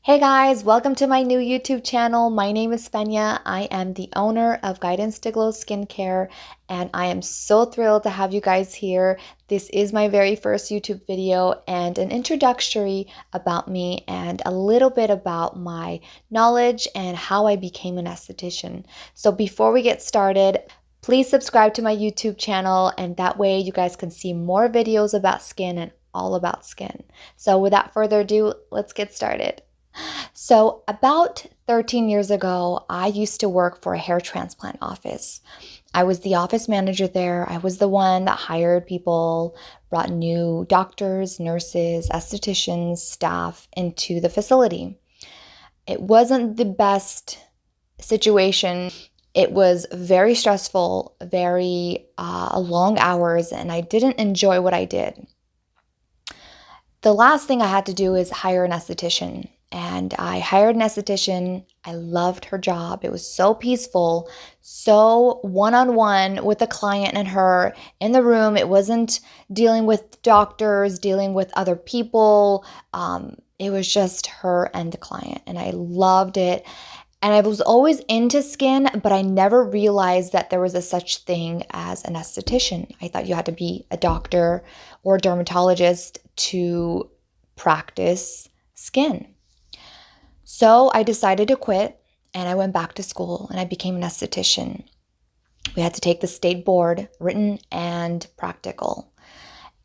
Hey guys, welcome to my new YouTube channel. My name is Fenya. I am the owner of Guidance to Glow Skincare, and I am so thrilled to have you guys here. This is my very first YouTube video and an introductory about me and a little bit about my knowledge and how I became an esthetician. So before we get started, please subscribe to my YouTube channel, and that way you guys can see more videos about skin and all about skin. So without further ado, let's get started. So about 13 years ago, I used to work for a hair transplant office. I was the office manager there. I was the one that hired people, brought new doctors, nurses, estheticians, staff into the facility. It wasn't the best situation. It was very stressful, very long hours, and I didn't enjoy what I did. The last thing I had to do is hire an esthetician. And I hired an esthetician. I loved her job. It was so peaceful, so one-on-one with the client and her in the room. It wasn't dealing with doctors, dealing with other people. It was just her and the client, and I loved it. And I was always into skin, but I never realized that there was a such thing as an esthetician. I thought you had to be a doctor or a dermatologist to practice skin. So I decided to quit, and I went back to school and I became an esthetician. We had to take the state board, written and practical.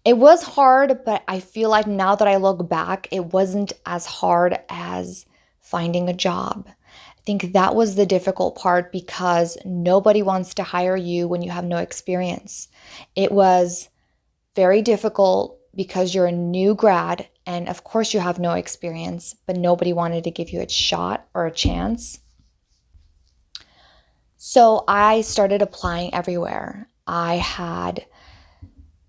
It was hard, but I feel like now that I look back, it wasn't as hard as finding a job. I think that was the difficult part because nobody wants to hire you when you have no experience. It was very difficult because you're a new grad and of course you have no experience, but nobody wanted to give you a shot or a chance. So I started applying everywhere. I had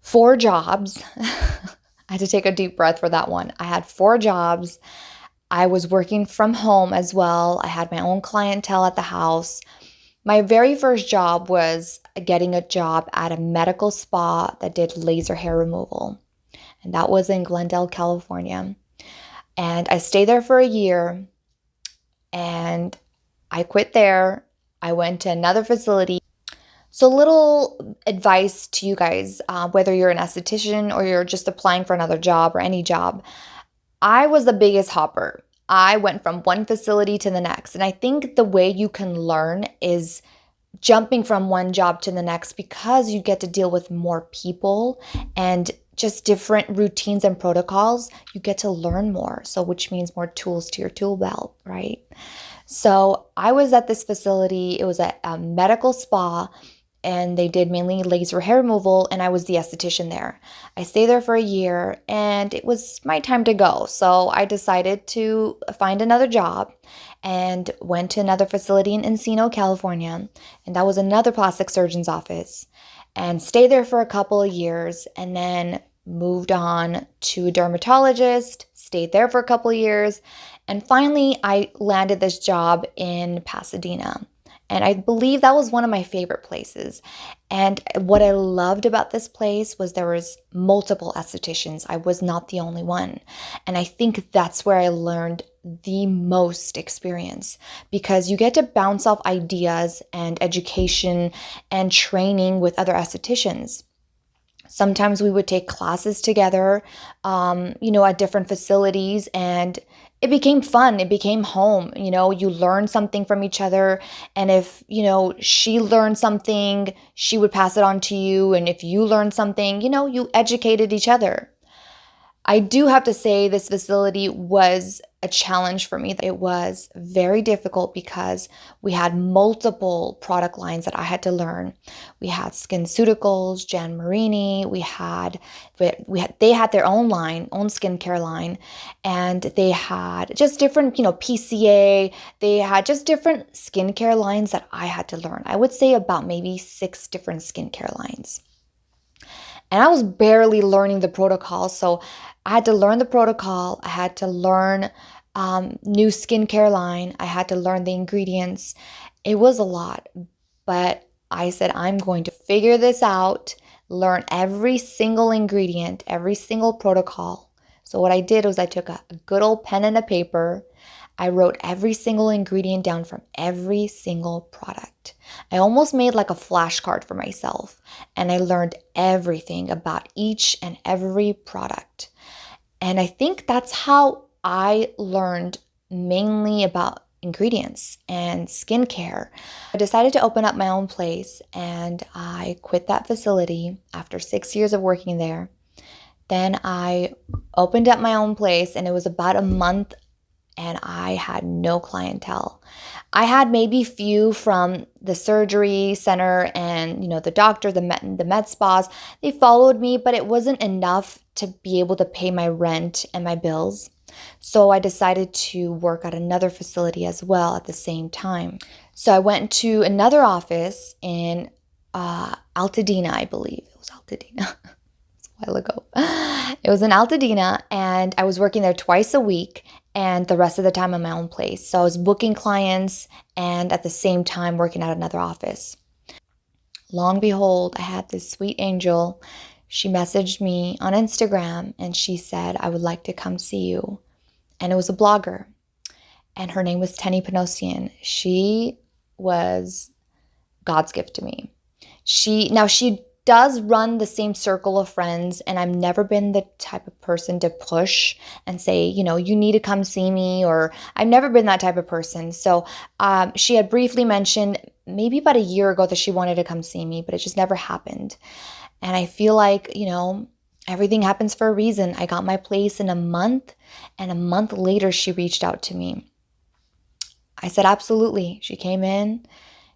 4 jobs. I had to take a deep breath for that one. I had 4 jobs. I was working from home as well. I had my own clientele at the house. My very first job was getting a job at a medical spa that did laser hair removal. And that was in Glendale, California. And I stayed there for a year and I quit there. I went to another facility. So little advice to you guys, whether you're an esthetician or you're just applying for another job or any job. I was the biggest hopper. I went from one facility to the next. And I think the way you can learn is jumping from one job to the next because you get to deal with more people and just different routines and protocols. You get to learn more. So which means more tools to your tool belt, right? So I was at this facility. It was a medical spa, and they did mainly laser hair removal, and I was the esthetician there. I stayed there for a year, and it was my time to go. So I decided to find another job and went to another facility in Encino, California, and that was another plastic surgeon's office, and stayed there for a couple of years, and then moved on to a dermatologist, stayed there for a couple of years, and finally I landed this job in Pasadena. And I believe that was one of my favorite places. And what I loved about this place was there was multiple estheticians. I was not the only one. And I think that's where I learned the most experience because you get to bounce off ideas and education and training with other estheticians. Sometimes we would take classes together, at different facilities, and it became fun. It became home. You learn something from each other. And if, she learned something, she would pass it on to you. And if you learned something, you educated each other. I do have to say this facility was a challenge for me. It was very difficult because we had multiple product lines that I had to learn. We had SkinCeuticals, Jan Marini, they had their own line, own skincare line, and they had just different, PCA, they had just different skincare lines that I had to learn. I would say about maybe 6 different skincare lines. And I was barely learning the protocol, so I had to learn the protocol. I had to learn new skincare line. I had to learn the ingredients. It was a lot, but I said, I'm going to figure this out, learn every single ingredient, every single protocol. So what I did was I took a good old pen and a paper. I wrote every single ingredient down from every single product. I almost made like a flashcard for myself, and I learned everything about each and every product. And I think that's how I learned mainly about ingredients and skincare. I decided to open up my own place, and I quit that facility after 6 years of working there. Then I opened up my own place, and it was about a month, and I had no clientele. I had maybe few from the surgery center and, the doctor, the med spas. They followed me, but it wasn't enough to be able to pay my rent and my bills. So I decided to work at another facility as well at the same time. So I went to another office in Altadena, I believe. It was Altadena. While ago. It was in Altadena, and I was working there twice a week and the rest of the time in my own place. So I was booking clients and at the same time working at another office. Long behold, I had this sweet angel. She messaged me on Instagram and she said, "I would like to come see you." And it was a blogger, and her name was Tenny Panosian. She was God's gift to me. She does run the same circle of friends, and I've never been the type of person to push and say, you need to come see me, or I've never been that type of person. So she had briefly mentioned maybe about a year ago that she wanted to come see me, but it just never happened. And I feel like, everything happens for a reason. I got my place in a month, and a month later she reached out to me. I said, absolutely. She came in,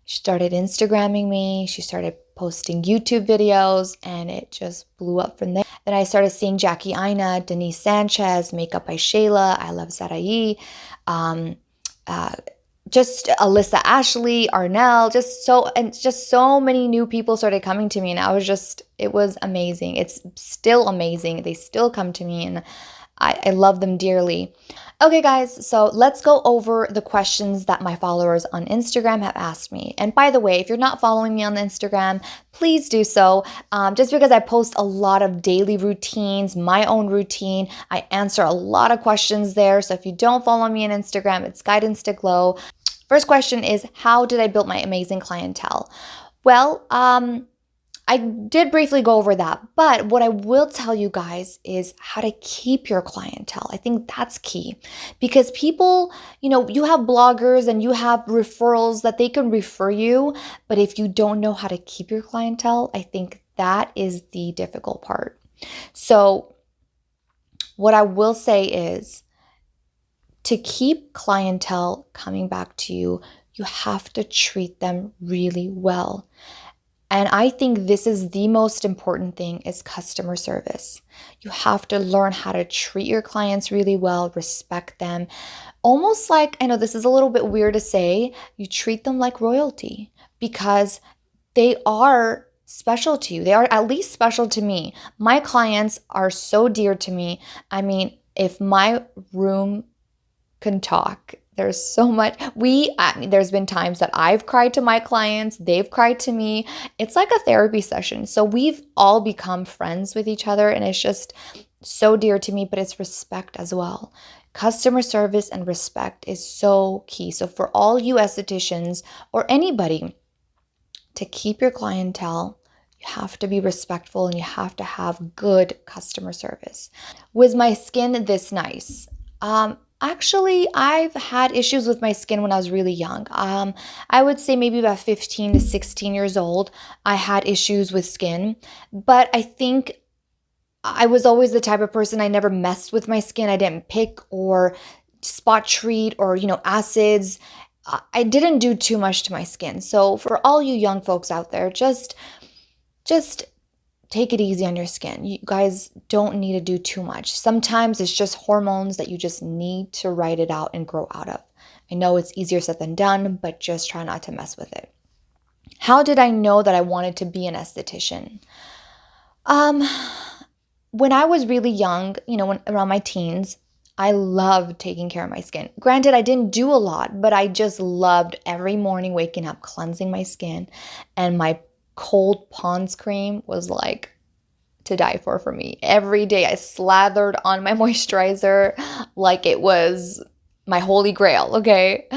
she started Instagramming me, she started posting YouTube videos, and it just blew up from there. Then I started seeing Jackie Aina, Denise Sanchez, Makeup by Shayla, I Love Sarai, just Alyssa Ashley, Arnell, just so many new people started coming to me, and it was amazing. It's still amazing. They still come to me, and I love them dearly. Okay, guys, so let's go over the questions that my followers on Instagram have asked me. And by the way, if you're not following me on Instagram, please do so. Just because I post a lot of daily routines, my own routine, I answer a lot of questions there. So if you don't follow me on Instagram, it's Guidance to Glow. First question is, how did I build my amazing clientele? Well, I did briefly go over that, but what I will tell you guys is how to keep your clientele. I think that's key, because people, you have bloggers and you have referrals that they can refer you, but if you don't know how to keep your clientele, I think that is the difficult part. So what I will say is, to keep clientele coming back to you, you have to treat them really well. And I think this is the most important thing, is customer service. You have to learn how to treat your clients really well, respect them. Almost like, I know this is a little bit weird to say, you treat them like royalty, because they are special to you. They are at least special to me. My clients are so dear to me. I mean, if my room can talk, there's so much. There's been times that I've cried to my clients, they've cried to me. It's like a therapy session. So we've all become friends with each other, and it's just so dear to me, but it's respect as well. Customer service and respect is so key. So for all you estheticians or anybody, to keep your clientele, you have to be respectful and you have to have good customer service. Was my skin this nice? Actually, I've had issues with my skin when I was really young. I would say maybe about 15 to 16 years old, I had issues with skin. But I think I was always the type of person, I never messed with my skin. I didn't pick or spot treat or, acids. I didn't do too much to my skin. So for all you young folks out there, just take it easy on your skin. You guys don't need to do too much. Sometimes it's just hormones that you just need to ride it out and grow out of. I know it's easier said than done, but just try not to mess with it. How did I know that I wanted to be an esthetician? When I was really young, around my teens, I loved taking care of my skin. Granted, I didn't do a lot, but I just loved every morning waking up, cleansing my skin, and my cold Pond's cream was like to die for me. Every day I slathered on my moisturizer like it was my holy grail, okay?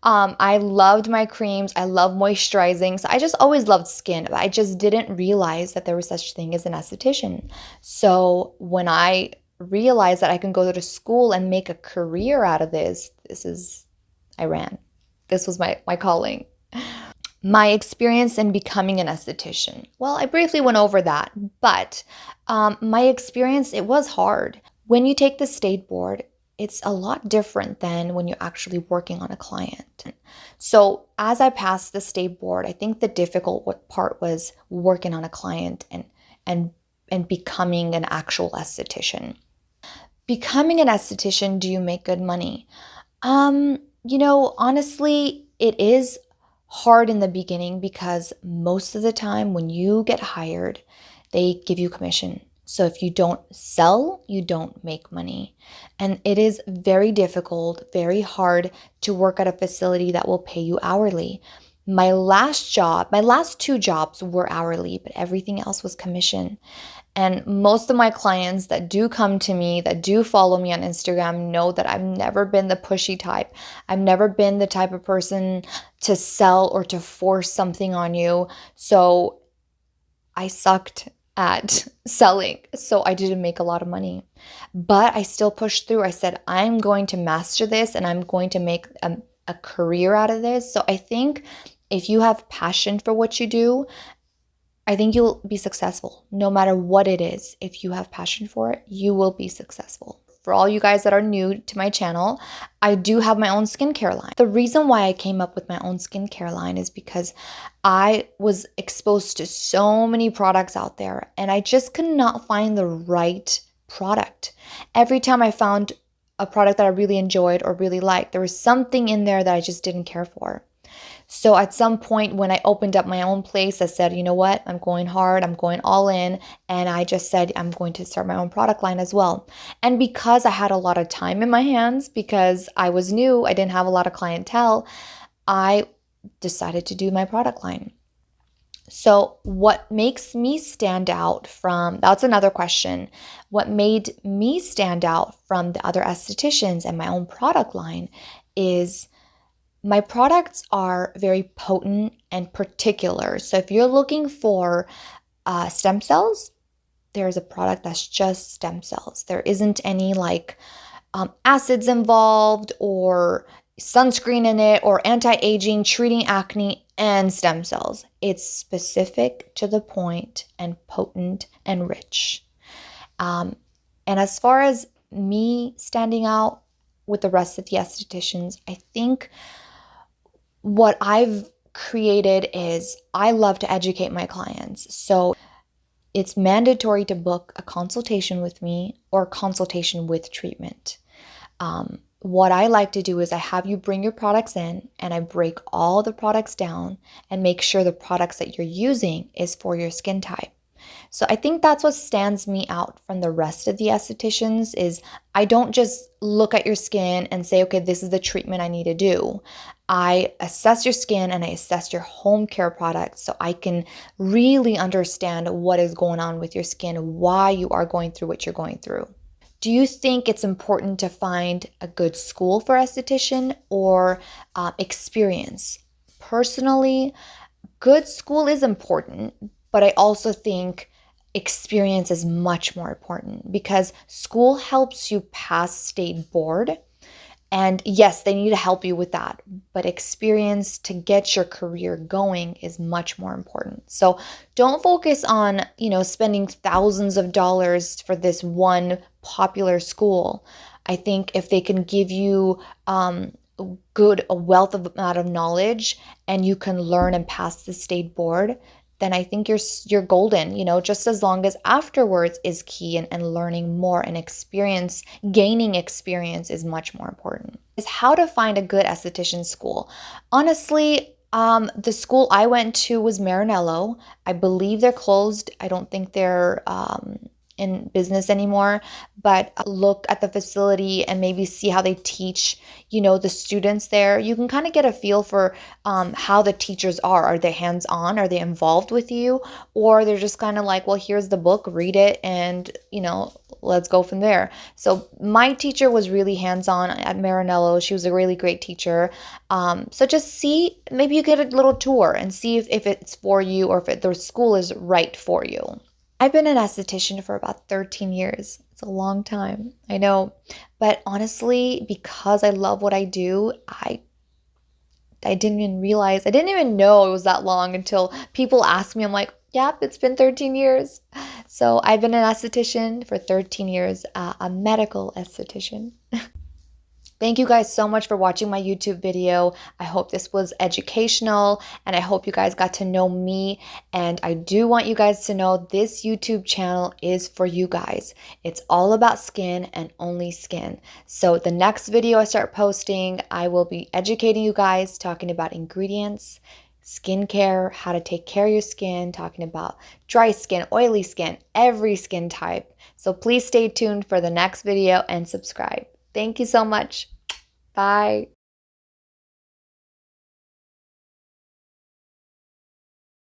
I loved my creams. I love moisturizing. So I just always loved skin, but I just didn't realize that there was such thing as an esthetician. So when I realized that I can go to school and make a career out of this, I ran. This was my calling. My experience in becoming an esthetician. Well, I briefly went over that, but my experience, it was hard. When you take the state board, it's a lot different than when you're actually working on a client. So as I passed the state board, I think the difficult part was working on a client and becoming an actual esthetician. Becoming an esthetician, do you make good money? Honestly, it is hard in the beginning because most of the time when you get hired, they give you commission. So if you don't sell, you don't make money. And it is very difficult, very hard to work at a facility that will pay you hourly. My last two jobs were hourly, but everything else was commission. And most of my clients that do come to me, that do follow me on Instagram, know that I've never been the pushy type. I've never been the type of person to sell or to force something on you. So I sucked at selling, so I didn't make a lot of money. But I still pushed through. I said, I'm going to master this and I'm going to make a career out of this. So I think if you have passion for what you do, I think you'll be successful no matter what it is. If you have passion for it, you will be successful. For all you guys that are new to my channel, I do have my own skincare line. The reason why I came up with my own skincare line is because I was exposed to so many products out there and I just could not find the right product. Every time I found a product that I really enjoyed or really liked, there was something in there that I just didn't care for. So at some point when I opened up my own place, I said, you know what, I'm going hard, I'm going all in. And I just said, I'm going to start my own product line as well. And because I had a lot of time in my hands, because I was new, I didn't have a lot of clientele, I decided to do my product line. So what makes me stand out that's another question. What made me stand out from the other estheticians and my own product line is my products are very potent and particular. So if you're looking for stem cells, there's a product that's just stem cells. There isn't any acids involved or sunscreen in it or anti-aging, treating acne and stem cells. It's specific, to the point, and potent and rich. And as far as me standing out with the rest of the estheticians, I think what I've created is I love to educate my clients. So it's mandatory to book a consultation with me or a consultation with treatment. What I like to do is I have you bring your products in and I break all the products down and make sure the products that you're using is for your skin type. So I think that's what stands me out from the rest of the estheticians is I don't just look at your skin and say, okay, this is the treatment I need to do. I assess your skin and I assess your home care products so I can really understand what is going on with your skin, why you are going through what you're going through. Do you think it's important to find a good school for esthetician or experience? Personally, good school is important, but I also think experience is much more important because school helps you pass state board. And yes, they need to help you with that, but experience to get your career going is much more important. So don't focus on, spending thousands of dollars for this one popular school. I think if they can give you a wealth of amount of knowledge and you can learn and pass the state board, then I think you're golden, just as long as afterwards is key and learning more and gaining experience is much more important. Is how to find a good esthetician school. Honestly, the school I went to was Maranello. I believe they're closed. I don't think they're in business anymore, but look at the facility and maybe see how they teach, the students there. You can kind of get a feel for how the teachers are. Are they hands-on? Are they involved with you? Or they're just kind of like, well, here's the book, read it and, let's go from there. So my teacher was really hands-on at Maranello. She was a really great teacher. So just see, maybe you get a little tour and see if it's for you or if the school is right for you. I've been an esthetician for about 13 years. It's a long time, I know. But honestly, because I love what I do, I didn't even realize, I didn't even know it was that long until people ask me. I'm like, yep, it's been 13 years. So I've been an esthetician for 13 years, a medical esthetician. Thank you guys so much for watching my YouTube video. I hope this was educational and I hope you guys got to know me. And I do want you guys to know this YouTube channel is for you guys. It's all about skin and only skin. So the next video I start posting, I will be educating you guys, talking about ingredients, skincare, how to take care of your skin, talking about dry skin, oily skin, every skin type. So please stay tuned for the next video and subscribe. Thank you so much. Bye.